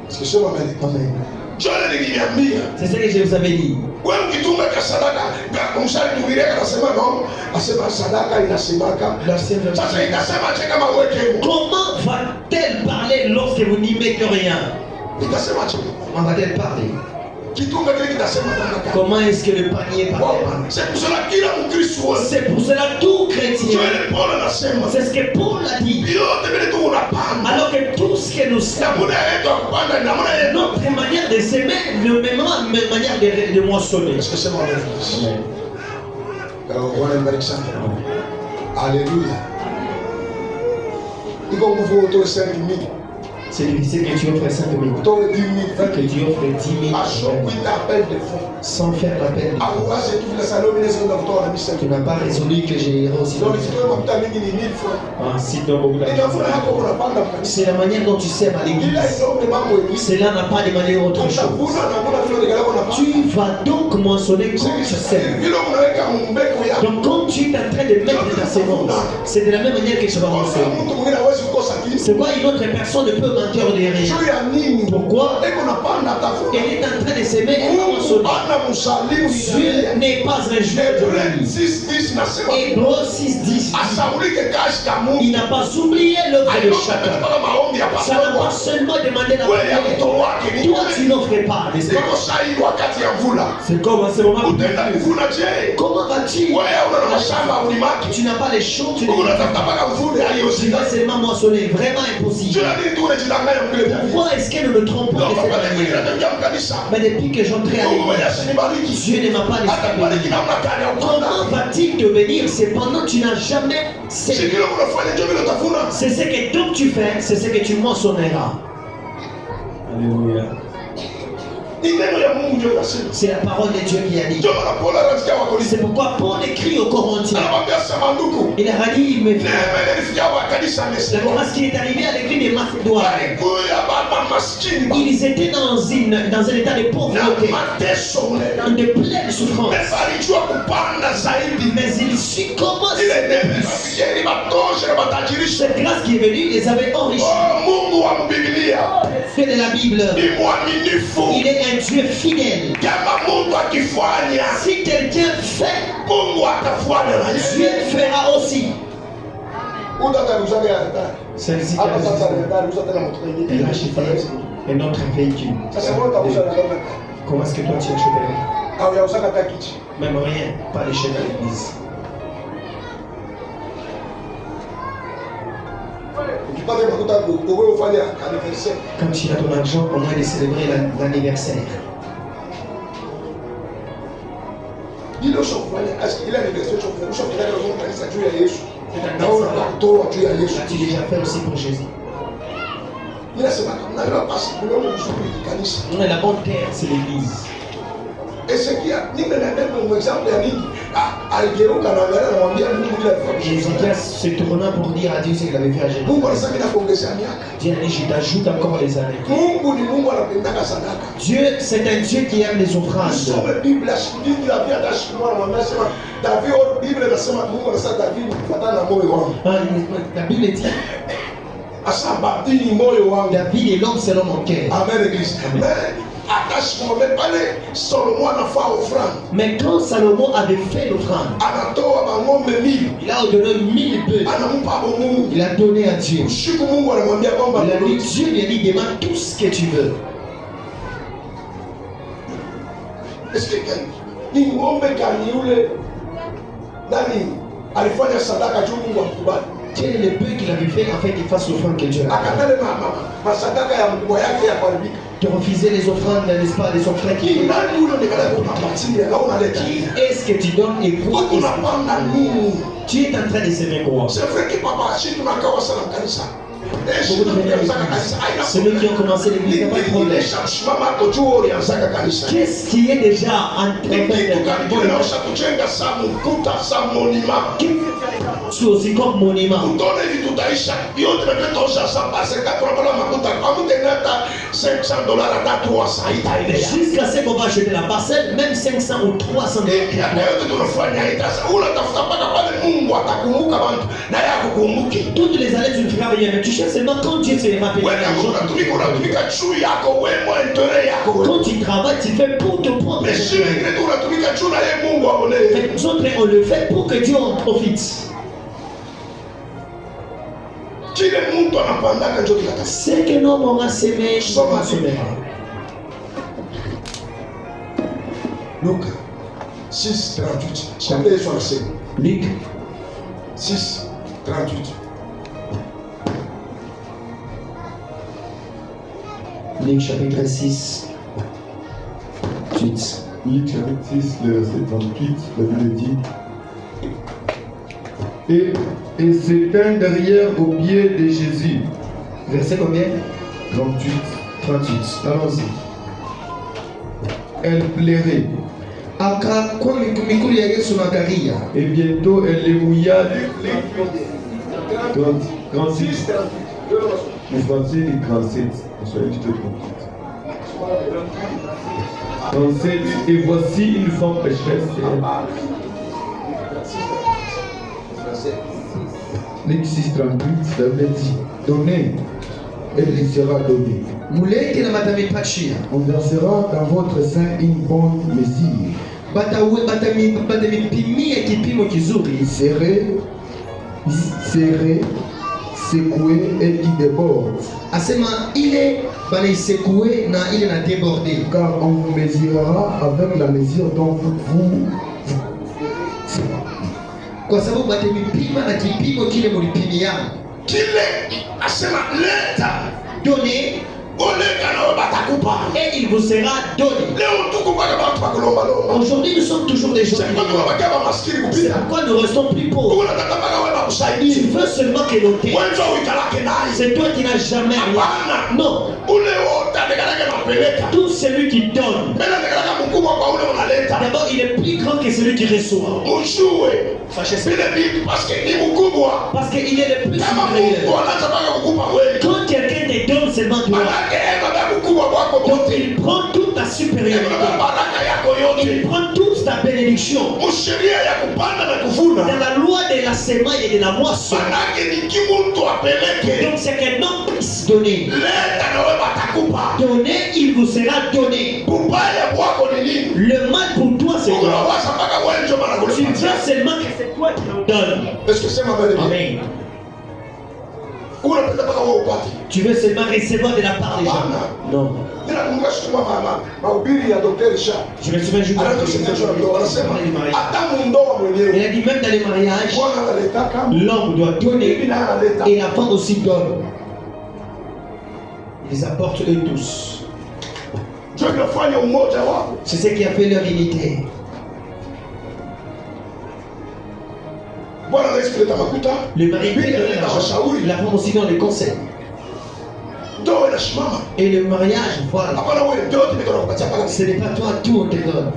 Sikisema mbele. Amen. Jole nikiniambia C'est ce que je vous avais dit. wewe ukitunga ka sadaka kumshari tubiria anasema no, asema sadaka inasemaka. Sasa ikasema je kama weke hivyo. Comment va-t-elle parler lorsque vous n'y mettez rien? Ikasema je. Comment va-t-elle parler? Kitunga kile kinasema namna gani? Comment est-ce que le panier parle? C'est pour cela kila Mkristo wote. C'est pour cela tout chrétien. Joel Paul anasema C'est ce que Paul a dit. yote vile tu unapanda. Alors que tout ce que nous sommes, Namuna yetu ya kupanda ni namuna yetu. notre manière de s'aimer, même manière de moissonner. Sikisema mbele. Bwana mbariki sana. Haleluya. Iko nguvu utoe 5,000. C'est difficile que tu offres 5 000. Toi, 10 000, 20 Que 000. tu offres 10 000. À chaque fois, t'appelles des fonds. Sans faire l'appel. Ah, ouais, c'est tout le salon, mais c'est dans la mission. Tu n'as pas résolu que j'ai aussi. Donc, si tu veux, tu as mis 1000 francs. Ah, si tu as beaucoup Et d'argent. donc, on n'a pas d'argent. C'est la manière dont tu sèmes à Il a l'église. énormément de Cela n'a pas demandé autre chose. Tu vas donc moissonner quand tu sèmes. Donc quand tu es en train de mettre ta sémence, c'est de la même manière que tu vas moissonner. C'est quoi une autre personne ne peut mentir de rien. Pourquoi? Elle est en train de s'aimer et de moissonner. Dieu n'est pas un juge de l'église. Hébreux 6:10. Il n'a pas oublié l'œuvre de chacun. Ça n'a pas seulement demandé la prière. Toi, tu n'offres pas, n'est-ce pas? C'est comme à ce moment. Comment vas-tu? Tu n'as pas les champs, tu vas seulement moissonner. Vraiment impossible. Pourquoi est-ce qu'elle ne le trompe pas de cette manière? Mais depuis que j'entrais à l'église, Dieu ne m'a pas laissé bénir. Comment va-t-il te bénir? C'est pendant que tu n'as jamais cessé. C'est ce que donc tu fais, c'est ce que tu moissonneras. Alléluia. C'est la parole de Dieu qui a dit. C'est pourquoi Paul écrit aux Corinthiens. Il a dit, mais la grâce qui est arrivée à l'église de Macédoine, ils étaient dans un état de pauvreté, dans de pleines souffrances. Mais ils su comment cette grâce qui est venue les avait enrichis. C'est de la Bible. Il est un Dieu fidèle. Si quelqu'un fait, Dieu fera aussi. Celle-ci qui a acheté un autre véhicule. Comment est-ce que toi tu achètes? Même rien, pas les chèques à l'église. Quand tu as ton argent, au moins de célébrer l'anniversaire. As-tu déjà fait aussi pour Jésus? Mais la bonne terre, c'est l'église. Jésus se tourna pour dire à Dieu ce qu'il avait fait à Jésus. Dieu a dit, je t'ajoute encore les années. Dieu, c'est un Dieu qui aime les offrandes. La Bible dit, David est l'homme selon mon cœur. Amen, Église. Mais quand Salomon avait fait l'offrande, il a donné 1000 bœufs. Il a donné à Dieu. Il a dit, Dieu lui a dit, demande tout ce que tu veux. Est-ce que quel est le bœuf qu'il avait fait afin qu'il fasse l'offrande que Dieu a de refuser les offrandes, n'est-ce pas, les offrandes qui est-ce que tu donnes et quoi tu es en train de s'aimer quoi? C'est vrai que papa, si tu m'as commencé à la canisa. Celui qui a commencé l'église n'a pas de problème. Qu'est-ce qui est déjà en train de c'est aussi comme monument. Jusqu'à ce qu'on va acheter la parcelle, même 500 ou 300 $. Toutes les années tu ne feras rien, mais tu cherches seulement quand Dieu se rappelle. Quand tu travailles, tu fais pour te prendre. Nous autres, on le fait pour que Dieu en profite. Ce que l'homme aura semé, il aura semé. Luc 6, 38. Chantez sur la scène. Luc 6, 38. Luc chapitre 6, 8. Luc chapitre 6, le verset 38, la Bible dit: Et se tint derrière au pied de Jésus. Verset combien? 38. Allons-y. Elle plairait. Akakuwa mikulu ya Yesu na akalia. Et bientôt elle les mouilla. 36. Le français dit 37. Soyez du 37. Et voici une femme pécheresse. Luc 6, 38, la Bible dit, donnez, et il sera donné. Mulete na matamipachia. On versera dans votre sein une bonne mesure. Batamipimia kipimo kizuri. Serré, secoué et qui déborde. Asema ile banaisekue na ile na déborder. Car on vous mesurera avec la mesure dont vous kwa sababu batamipima na kipimo kile mulipimiana. Kile asema leta Donnez et il vous sera donné. Aujourd'hui, nous sommes toujours des gens. C'est pourquoi nous restons plus pauvres. Tu veux seulement que l'on t'aide. C'est toi qui n'as jamais rien. Non. Tout celui qui donne, d'abord, il est plus grand que celui qui reçoit. Parce qu'il est le plus supérieur. Quand quelqu'un te donne seulement toi, donc il prend toute ta supériorité. Il prend toute ta bénédiction. Dans la loi de la semaille et de la moisson. Donc c'est qu'un homme puisse donner. Donner, il vous sera donné. Le mal pour toi, c'est quoi? Tu veux seulement que c'est toi qui en donnes. Est-ce que c'est ma belle? Amen. Tu veux seulement recevoir de la part des gens? Non. Je me souviens juste il a dit même dans les mariages, l'homme doit donner et la femme aussi donne. Ils apportent eux tous. C'est ce qui a fait leur unité. Le mari peut donner l'argent, la femme aussi dans les conseils. Et le mariage, voilà. Ce n'est pas toi, tout on te donne.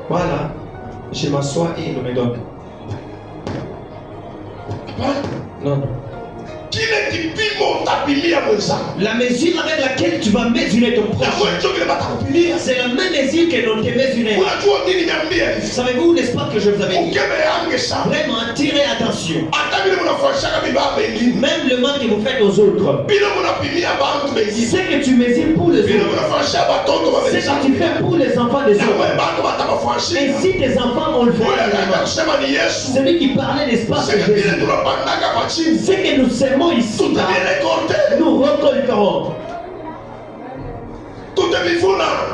Voilà. Je m'assois et il me donne. Non. La mesure avec laquelle tu vas mesurer ton prochain, c'est la même mesure que l'on te mesurait. Savez-vous, n'est-ce pas, que je vous avais dit? Vraiment, tirez attention. Même le mal que vous faites aux autres, c'est que tu mesures pour les autres, c'est que tu fais pour les enfants des autres. Et si tes enfants ont le fait, celui qui parlait, n'est-ce pas, que Jésus, c'est que nous sèmons ici, nous récolterons.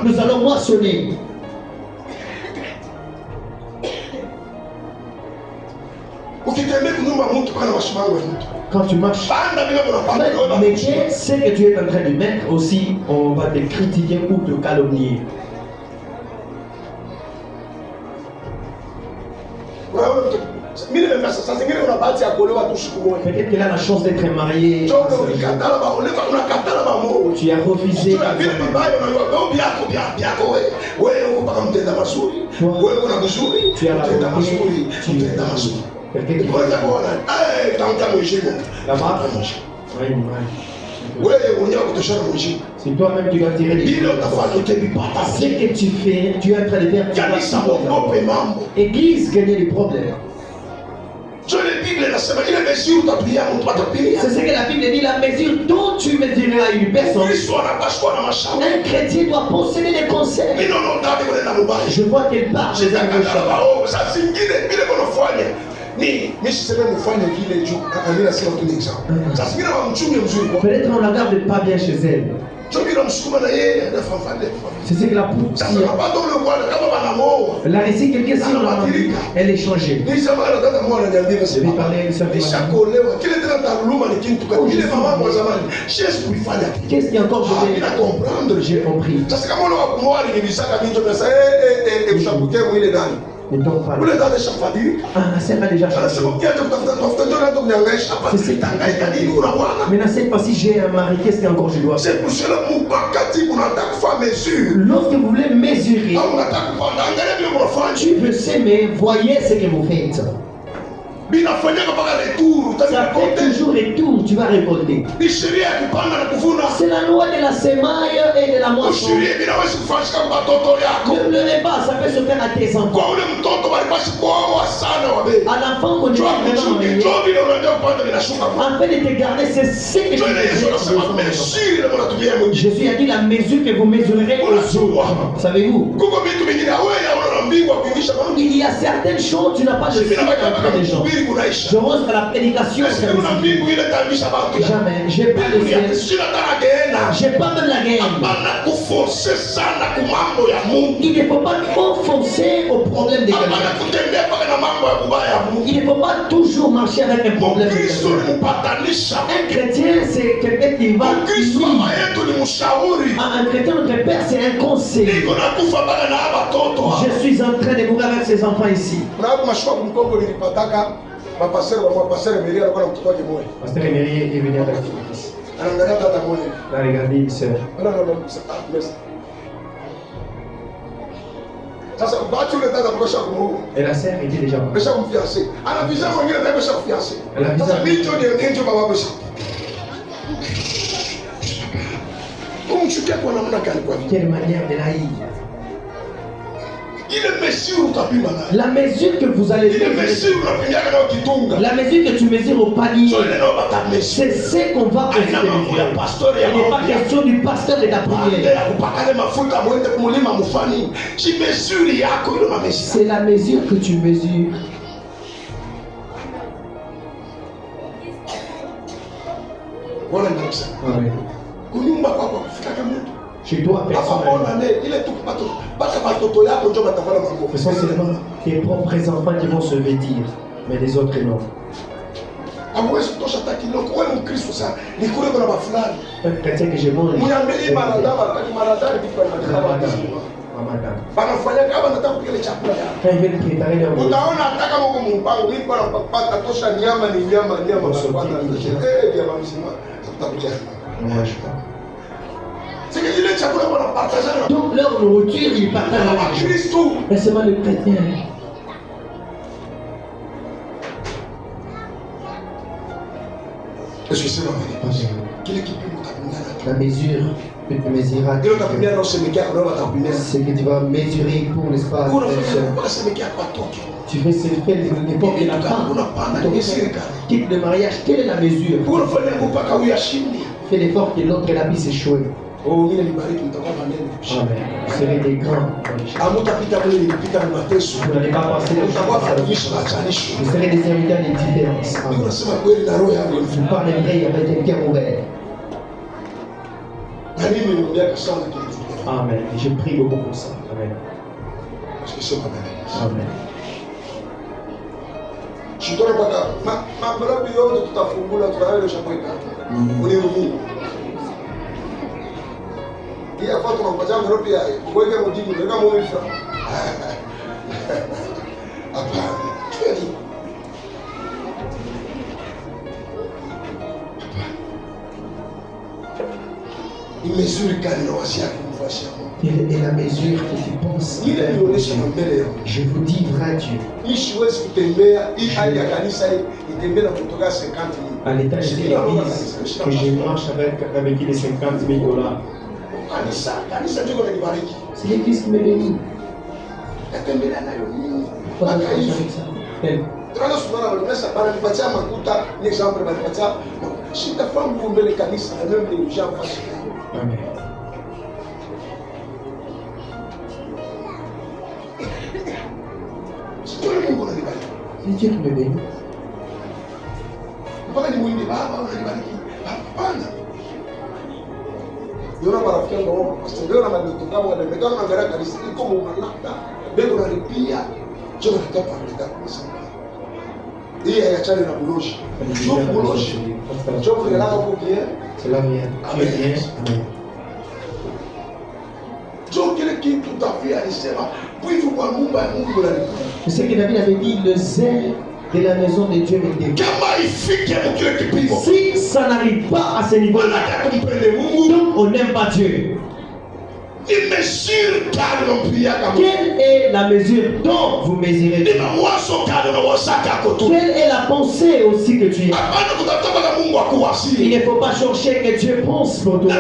Nous allons moissonner. Quand tu marches, mais ce que tu es en train de mettre aussi, on va te critiquer ou te calomnier. Peut-être qu'elle a la chance d'être mariée. Tu as refusé. Tu as la c'est toi-même qui vas tirer les choses. Ce que tu fais, tu es en train de faire. Église gagner des problèmes. C'est ce que la Bible dit, la mesure dont tu mesureras une personne. Un chrétien doit posséder les conseils. Je vois qu'elle parle des peut-être on la garde pas bien chez elle. C'est ce que la pousse. Elle a laissé quelqu'un sur elle est changée. Je vais parler à une sœur. Qu'est-ce qui est encore j'ai compris. Ne dors pas. Ule dada shafadilika. Ah, c'est a déjà changé. Anasema ukiacha kutafuta ndio ndio mnyangaisha hapa. Sitangaika nini unaona? Maintenant, cette fois-ci, j'ai un mari. Qu'est-ce qu'encore je dois faire? C'est pour cela mukakati unataka kufanya mesure. Lorsque vous voulez mesurer, Au unataka kupanda angalia vile mnafanya. tu veux s'aimer, voyez ce que vous faites. Binafanyaka mpaka retour, Ça fait utakote. toujours retour, tu vas récolter. Ni sheria ya kupanda na kuvuna. C'est la loi de la semaille et de la moisson. Sheria binaweza kufanyika kwa watoto yako. Ne pleurez pas, ça peut se faire à tes enfants. Kwa ule mtoto walipasha kuoa sana wabe. À l'enfant qu'on est Jua vraiment mchunge, marié, jua vile unajua kupanda vinashuka. afin de te garder, c'est ce que tu Jua ile Yesu anasema fais. mesure mnatumia mwingine. Jésus a dit la mesure que vous mesurerez aux Unajua. autres. Savez-vous? Kuko vitu vingine wewe hauna mbingwa kuingisha kwa mtu. Il y a certaines choses, tu n'as pas de Mimi secret nabaki auprès des gens. kuhubiri kunaisha. Je rose à la prédication. Est-ce que una mbingu ile taabisha watu? Jamais. J'ai pas de ciel. Sisi nataka geena. J'ai pas même la guerre. Hapana kuforce sana ku mambo ya Mungu. Il ne faut pas trop foncer au problème de Hapana quelqu'un. kutembea paka na mambo ya kubaya ya Mungu. Il ne faut pas toujours marcher avec un problème de Kristo quelqu'un. ni mpatanisha. Un chrétien, c'est quelqu'un qui va Kristo unir. mama yetu ni mshauri. Un chrétien, notre père, c'est un conseil. Niko nakufa paka na hapa watoto. Je suis en train de mourir avec ces enfants ici. Kuna hapo mashua kumkongo nilipataka mapasere Meria alikuwa na mtoto wake mmoja. Pasteur Emery est venu avec son fils. Anaangalia dada mmoja. Il a regardé une sœur. Sasa batu ile dada mkosha kumuoa. Et la sœur était déjà morte. Mesha kumfiance. Ana visa mwingine na mesha kufiance. Elle a visa. Sasa nicho ndio baba mesha. Kumchukia kwa namna gani kwa vile? Quelle manière de l'haïr. Ile mesure utapima nayo. La mesure que vous allez Ile mesure unapimia kana ukitunga. la mesure que tu mesures au palier, So ile ndio bata mesure. c'est ce qu'on va Aina mambo ya considérer. pastori ya Il n'est pas maombi. question du pasteur de ta Baada prière. ya kupakale mafuta mwende kumulima mufani. Si mesure yako ile mamesha. C'est la mesure que tu mesures. Wala ndio kunyumba kwako kufika kama mtu. Chez toi, Hapa personne. mbona ne ile tu pato baka watoto yako ndio batafanya mambo. Ce sont seulement tes propres enfants qui vont se vêtir, mais les autres non. Hamwezi kutosha hata kiloko. Wewe Mkristo sana. Ni kule kuna mafulani. Un chrétien que je mange. Muyambeli maradaba kati maradari vitu Ramadan. vya Ramadan. banafanya kama nataka kupika ile chakula yao. Quand ils viennent préparer leur nourriture, Utaona hata kama uko mpango mimi kwa napata tosha nyama ni nyama napata. Jamaa mzima tutakuja. on ne mange pas. C'est que ile chakula wana partager. Donc leur nourriture, ils partagent Na avec les gens. Kristo. Mais seulement le chrétien. Est-ce que c'est la vérité? Kile kipimo utapimana. La mesure que tu mesureras, Ndio utapimana na usemekea kwa ndio utapimana. c'est que tu vas mesurer pour, n'est-ce pas, Kuna un seul. kwa semekea kwa toto. Tu fais ce fait l'époque de la femme. Donc, quitte le mariage, quelle est la mesure? Kuna fanya mpaka uyashindi. Fais l'effort que l'autre la puisse échouer. Oh, mimi nibariki mtakuwa maneno. Amen. Vous serez des grands. Hamutapita kule nilipita na mateso. Vous n'allez pas passer le Mtakuwa temps. kuishi na chanisho. Vous serez des serviteurs des différences. Ndio Amen. nasema kweli na roho yangu. Vous parlerez avec un cœur ouvert. Na mimi nimeambia sana kitu. Amen. Et je prie beaucoup pour ça. Amen. Parce que c'est ma mère. Amen. Shitoro paka mabarabi yote tutafungula tutayo shakwenda. Unirudi. Hii hapa tunampatia Nairobi ya kuweka mjini ndio kama mwifa. Hapana. Kweli. Ni mesure gani na wasi yako mfashia? Quelle est la mesure que tu penses? Ile nionyesha mbele yao. Je vous dis vrai Dieu. Hii siwezi kutembea hii hali ya kanisa hii itembea na kutoka 50,000. À l'étage de l'église, que je marche avec qui les 50 000 $. Kanisa ndio kinanibariki. C'est l'église qui me bénit. Natembea nayo mimi. Pourquoi Mpaka je hivi. avec ça? Elle. Tunaanza kusimama na pesa bana nipatia makuta, ni example bana nipatia. Sitafahamu mbele kanisa na mimi ni Jean Pascal. Amen. Sio Mungu ananibariki. C'est Dieu qui me bénit. Mpaka ni mwimbi baba unanibariki. Hapana. Yona marafiki wangu wao pastor leo na mtoto wangu anamekana na gara kanisa iko mwanalaka. Bego na ripia. Jona kitapa kwa kanisa. Hii hayachani na buloshi. Sio buloshi. Sio kulala huko bien. Cela vient. Tu es bien. Amen. Sio kile kitu C'est ce que David avait dit, le zèle de la maison de Dieu est dégoûté. Si ça n'arrive pas à ce niveau-là, donc on n'aime pas Dieu. Quelle est la mesure dont vous mesurez Dieu? Quelle est la pensée aussi que tu as? Il ne faut pas chercher que Dieu pense pour toi.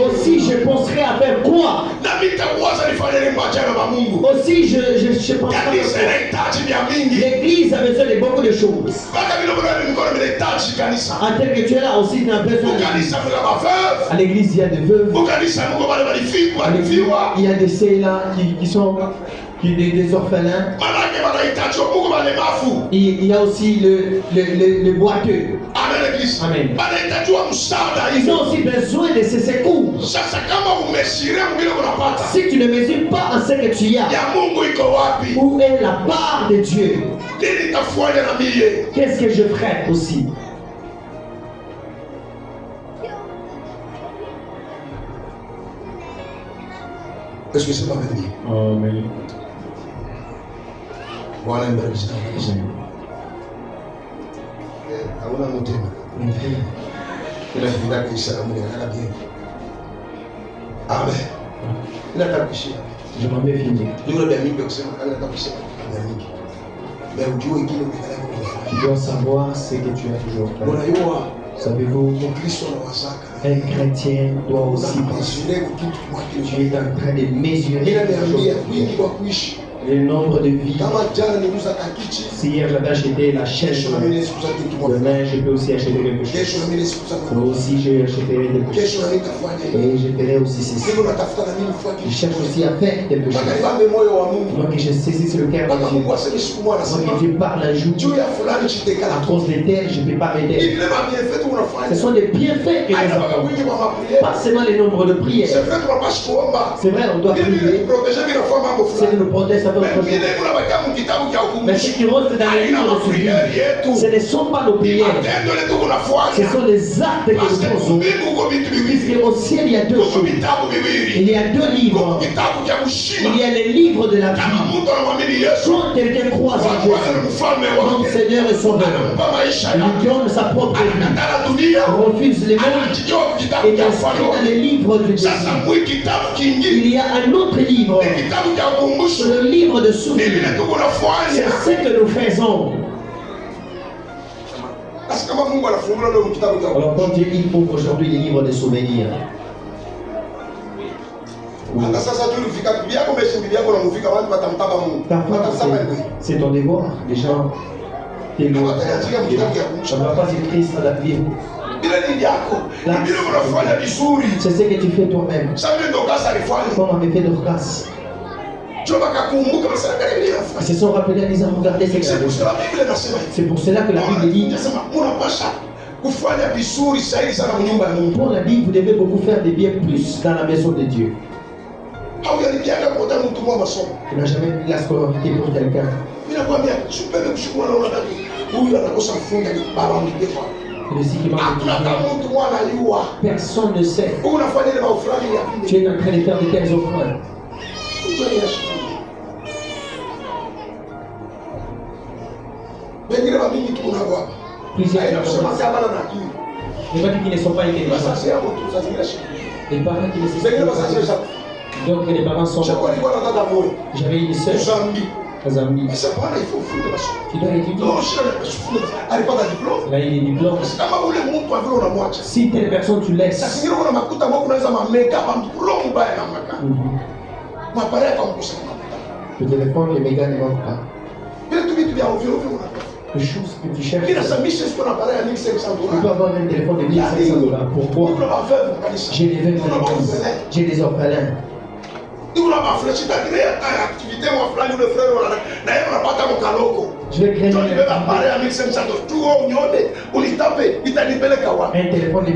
Aussi je penserai à faire quoi? Aussi je penserai à faire quoi? L'église a besoin de beaucoup de choses. En tel que tu es là aussi, tu as besoin de... À l'église, il y a des veuves. Il y a des ceux-là qui sont des orphelins. Il y a aussi le boiteux. Amen. Ils ont aussi besoin de ces secours. Si tu ne mesures pas en ce que tu as, où est la part de Dieu? Qu'est-ce que je ferai aussi? Est-ce que c'est pas venu? Amen. Voilà une belle histoire. Amen. Je m'en vais finir. Tu dois savoir ce que tu as toujours fait. Savez-vous, un chrétien doit aussi penser. Tu es en train de mesurer le nombre de vies. Si hier j'avais acheté la chaise, demain je peux aussi acheter quelque chose. Aussi je achèterai quelque chose. Et je ferai aussi ceci. Je cherche aussi à faire quelque chose. Moi que je saisisse le cœur de Dieu. Moi que Dieu parle un jour. À cause de tel, je ne peux pas m'aider. Ce sont des bienfaits que nous avons. Pas seulement le nombre de prières. C'est vrai, on doit prier. C'est de nous protéger. Mais ce qui rentre dans les livres de souvenir, ce ne sont pas nos prières. Ce sont les actes que nous faisons. Puisque au ciel, il y a deux choses. Il y a deux livres. Il y a les livres de la vie. Quand quelqu'un croit en Jésus, mon Seigneur et Sauveur, lui donne sa propre vie, refuse les mondes et inscrit dans les livres de Dieu. Il y a un autre livre, le livre de souvenirs. C'est ce que nous faisons. Alors quand Dieu ouvre aujourd'hui les livres de souvenirs, c'est ton devoir. Les gens t'éloignent. Ça ne va pas être triste à la vie. C'est ce que tu fais toi-même. Comme avait fait Dorcas. Ils se sont rappelés en disant regardez ce que c'est pour cela que la Bible dit pour la Bible vous devez beaucoup faire des biens plus dans la maison de Dieu. Tu n'as jamais pris la scolarité pour quelqu'un. Le personne ne sait. Tu es en train de faire de telles offrandes. Plusieurs personnes. Les parents qui ne sont pas intelligents. Les parents qui ne sont pas intelligents. Donc les parents sont. J'avais une soeur à Zambie. Tu dois étudier. Là il est diplôme. Si telle personne tu laisses. Le téléphone, les mégas ne manquent pas. Les choses que tu cherches. Tu peux avoir un téléphone de $1500. Pourquoi? J'ai des veuves, j'ai des orphelins. Je vais créer un téléphone de $1500.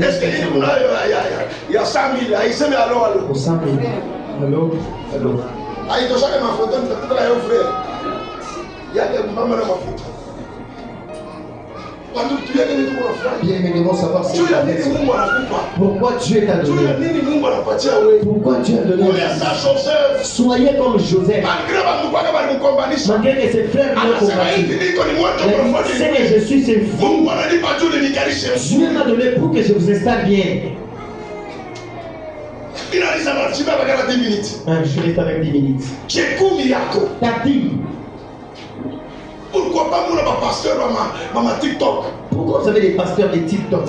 Pour 100 000. Allô? Allô? Bien, mais devons savoir ce Juu ya nini Mungu anakupa? pourquoi Dieu t'a Juu ya donné. nini Mungu anapatia wewe? Pourquoi Dieu a donné. Ule sa Joseph. Soyez comme Joseph. Malgré bantu kwake balimkombanisha. Malgré que ses frères l'ont Anasema hivi combattu. niko ni mwana Il a dit, profeti. c'est que je suis c'est vous. Mungu ananipa juu ninikalishe. Dieu m'a donné pour que je vous installe bien. Inalisa machiba bagala 10 minutes. Je reste avec 10 minutes. J'ai kumi yako. Ta dîme. Pourquoi pas muna ba pasteur mama TikTok? Pourquoi vous avez des pasteurs de TikTok?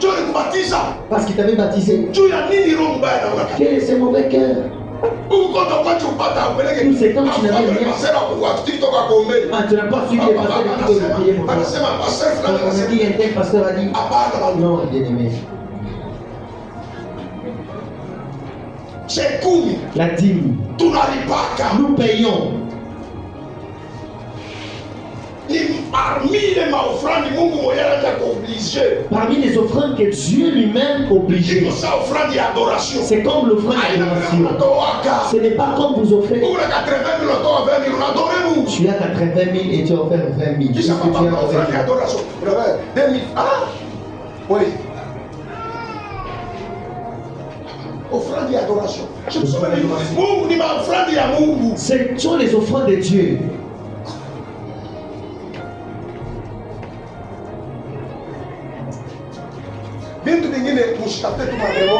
Juu nikubatiza. Parce qu'ils t'avaient baptisé. Juu ya nini roho mbaya na unaka? Quel est ce mauvais cœur? Uko kwa upata upeleke. Tous ces temps tu n'avais rien. Pasteur kwa TikTok akombe. Ah, tu n'as pas suivi les pasteurs de TikTok de prier pour toi. Anasema pasteur fulani On a anasema dit, un tel pasteur a dit. hapana. Non, bien aimé. J'ai kumi. La dîme. Tunalipaka. Nous payons. Ni parmi les maofrandi Mungu mwenyewe anataka kuoblige. Parmi les offrandes que Dieu lui-même obligé. Iko sa offrande ya adoration. C'est comme l'offrande d'adoration. Unatoaka. Ce n'est pas comme vous offrez. Ule 80 000 unatoa 20 000 unadore Mungu. Tu as 80 000 et tu as offert 20 000. Kisha Qu'est-ce que papa tu as offrande ya offert? adoration. Unaweza 2000. Ah. Oui. Offrande ya adoration. Je me souviens Mungu ni maofrande ya Mungu. Ce sont les offrandes de Dieu. Vitu vingine mshitafute tu maneno.